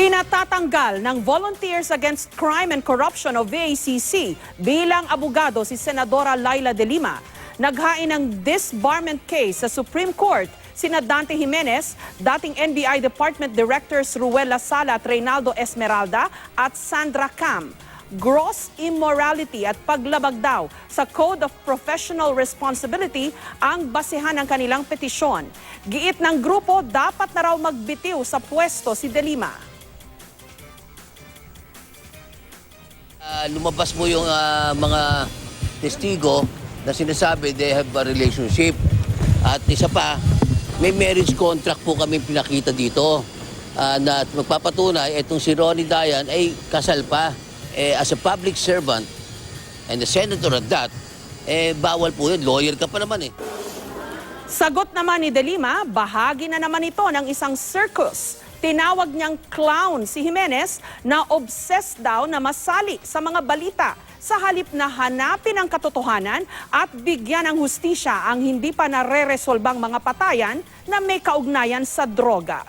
Pinatatanggal ng Volunteers Against Crime and Corruption o VACC bilang abogado si Senadora Laila De Lima. Naghain ng disbarment case sa Supreme Court sina Dante Jimenez, dating NBI Department Directors Ruel Lasala at Reynaldo Esmeralda at Sandra Cam. Gross immorality at paglabag daw sa Code of Professional Responsibility ang basehan ng kanilang petisyon. Giit ng grupo, dapat na raw magbitiw sa pwesto si De Lima. Lumabas po yung mga testigo na sinasabi they have a relationship. At isa pa, may marriage contract po kami pinakita dito na magpapatunay itong si Ronnie Dayan ay kasal pa. As a public servant and the senator at that, bawal po yun. Lawyer ka pa naman . Sagot naman ni De Lima, bahagi na naman ito ng isang circus. Tinawag niyang clown si Jimenez na obsessed daw na masali sa mga balita sa halip na hanapin ang katotohanan at bigyan ng hustisya ang hindi pa nare-resolbang mga patayan na may kaugnayan sa droga.